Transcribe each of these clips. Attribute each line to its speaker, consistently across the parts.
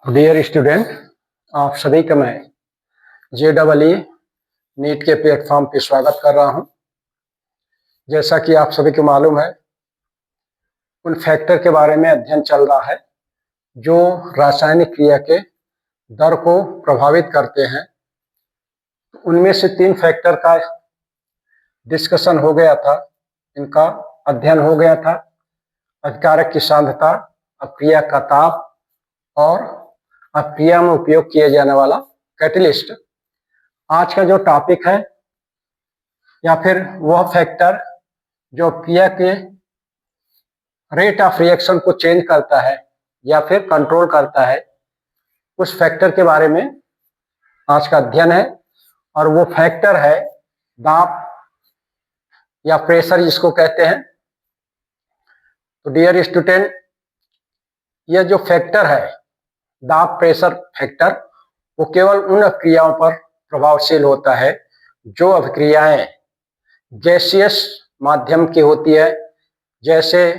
Speaker 1: Dear student, आप सभी का मैं JEE नीट के प्लेटफॉर्म पे स्वागत कर रहा हूं। जैसा कि आप सभी को मालूम है, उन फैक्टर के बारे में अध्ययन चल रहा है जो रासायनिक क्रिया के दर को प्रभावित करते हैं। उनमें से 3 फैक्टर का डिस्कशन हो गया था, इनका अध्ययन हो गया था। अभिकारक की सांद्रता, अपक्रिया का ताप और अपक्रिया में उपयोग किए जाने वाला कैटलिस्ट। आज का जो टॉपिक है या फिर वह फैक्टर जो अपक्रिया के रेट ऑफ रिएक्शन को चेंज करता है या फिर कंट्रोल करता है, उस फैक्टर के बारे में आज का अध्ययन है। और वो फैक्टर है दाब या प्रेशर जिसको कहते हैं। तो डियर स्टूडेंट, यह जो फैक्टर है दाब प्रेशर फैक्टर, वो केवल उन अभिक्रियाओं पर प्रभावशील होता है जो अभिक्रियाएं गैसियस माध्यम की होती है। जैसे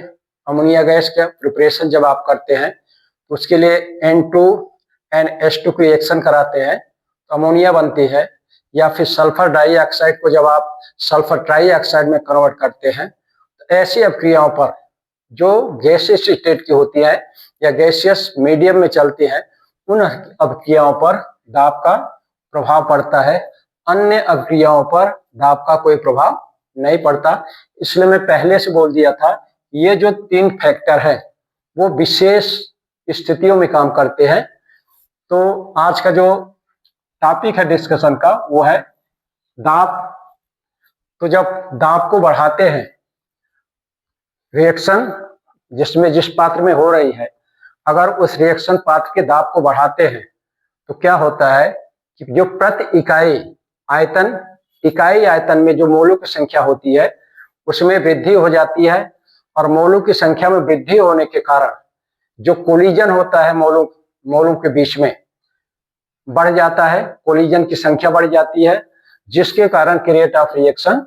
Speaker 1: अमोनिया गैस का प्रिपरेशन जब आप करते हैं तो उसके लिए N2NH2 की रिएक्शन कराते हैं तो अमोनिया बनती है, या फिर सल्फर डाइऑक्साइड को जब आप सल्फर ट्राइऑक्साइड में कन्वर्ट करते हैं तो ऐसी अभिक्रियाओं पर जो गैसियस स्टेट की होती है या गैसियस मीडियम में चलती है, उन अभिक्रियाओं पर दाब का प्रभाव पड़ता है। अन्य अभिक्रियाओं पर दाब का कोई प्रभाव नहीं पड़ता। इसलिए मैं पहले से बोल दिया था, ये जो 3 फैक्टर है वो विशेष स्थितियों में काम करते हैं। तो आज का जो टॉपिक है डिस्कशन का वो है दाब। तो जब दाब को बढ़ाते हैं, रिएक्शन जिसमें जिस पात्र में हो रही है, अगर उस रिएक्शन पात्र के दाब को बढ़ाते हैं तो क्या होता है कि जो प्रति इकाई आयतन में जो मोलों की संख्या होती है उसमें वृद्धि हो जाती है। और मोलों की संख्या में वृद्धि होने के कारण जो कोलिजन होता है मोलों के बीच में बढ़ जाता है, कोलिजन की संख्या बढ़ जाती है, जिसके कारण की रेट ऑफ रिएक्शन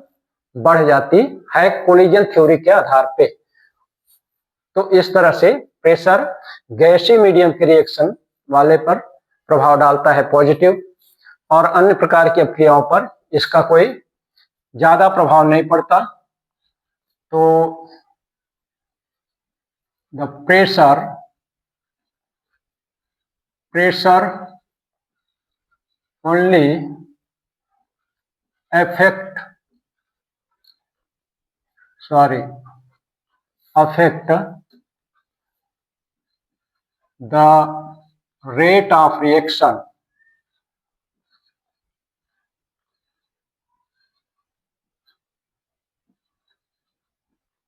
Speaker 1: बढ़ जाती है कोलिजन थ्योरी के आधार पे। तो इस तरह से प्रेशर गैसीय मीडियम के रिएक्शन वाले पर प्रभाव डालता है पॉजिटिव, और अन्य प्रकार की अभिक्रियाओं पर इसका कोई ज्यादा प्रभाव नहीं पड़ता। तो the pressure only affect the rate of reaction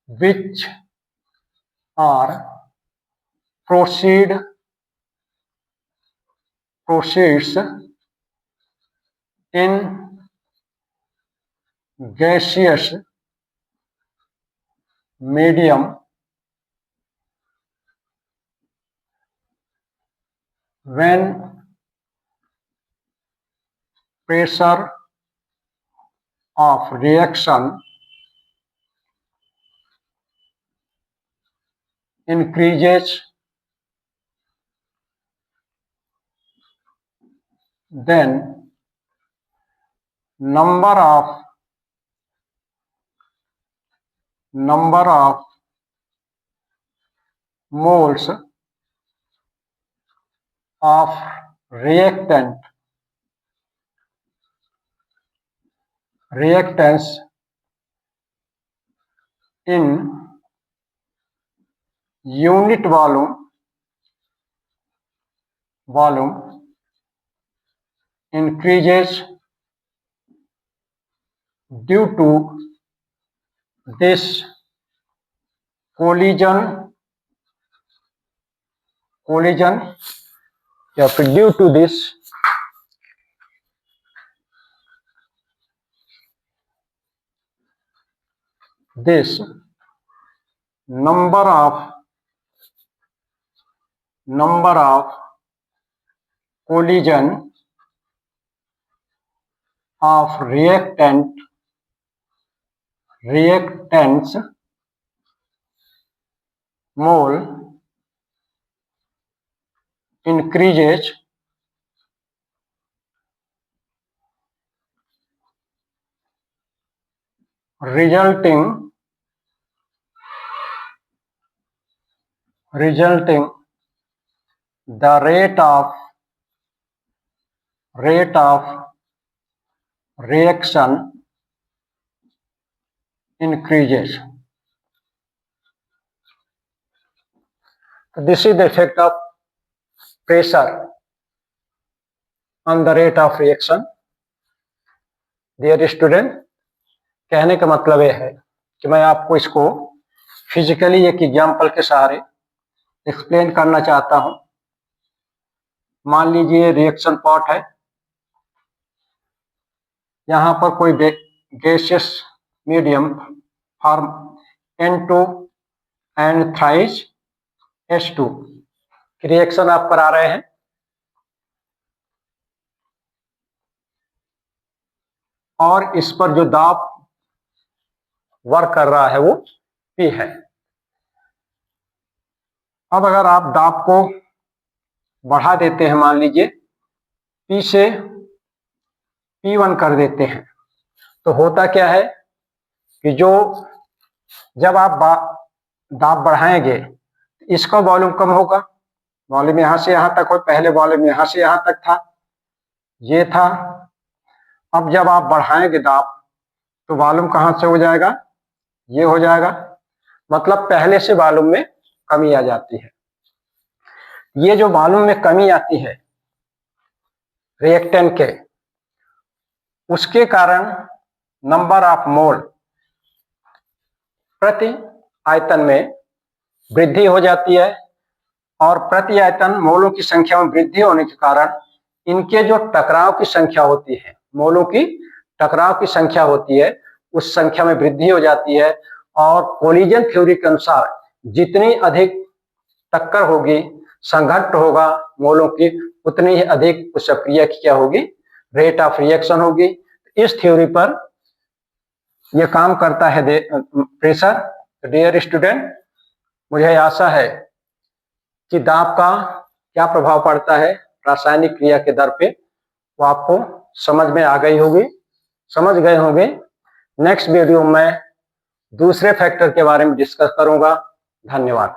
Speaker 1: which are proceeds in gaseous medium when pressure of reaction increases, then number of moles of reactants in unit volume increases due to this collision या फिर due to this number of collision of reactants mole increases resulting the rate of reaction increases. This is the effect of pressure on the rate of reaction. Dear student, कहने का मतलब यह है कि मैं आपको इसको फिजिकली एक एग्जाम्पल के सहारे एक्सप्लेन करना चाहता हूं। मान लीजिए रिएक्शन पॉट है, यहां पर कोई gaseous medium form N2 and thrice H2 की रिएक्शन आप करा रहे हैं। और इस पर जो दाब वर्क कर रहा है वो P है। अब अगर आप दाब को बढ़ा देते हैं, मान लीजिए P से P1 कर देते हैं, तो होता क्या है कि जब आप दाब बढ़ाएंगे इसका वॉल्यूम कम होगा। वॉल्यूम यहां से यहां तक हो, पहले वॉल्यूम यहां से यहां तक था, ये था। अब जब आप बढ़ाएंगे दाब तो वॉल्यूम कहां से हो जाएगा, ये हो जाएगा। मतलब पहले से वॉल्यूम में कमी आ जाती है। ये जो वॉल्यूम में कमी आती है रिएक्टेंट के, उसके कारण नंबर ऑफ मोल प्रति आयतन में वृद्धि हो जाती है। और प्रति आयतन मोलों की संख्या में वृद्धि होने के कारण इनके जो टकराव की संख्या होती है, मोलों की टकराव की संख्या होती है, उस संख्या में वृद्धि हो जाती है। और कोलिजन थ्योरी के अनुसार जितनी अधिक टक्कर होगी, संघट्ट होगा मोलों की, उतनी ही अधिक उस प्रक्रिया की क्या होगी, रेट ऑफ रिएक्शन होगी। इस थ्योरी पर यह काम करता है प्रेशर। डियर स्टूडेंट, मुझे आशा है कि दाब का क्या प्रभाव पड़ता है रासायनिक क्रिया के दर पे, वो आपको समझ में आ गई होगी, समझ गए होंगे। नेक्स्ट वीडियो में दूसरे फैक्टर के बारे में डिस्कस करूंगा। धन्यवाद।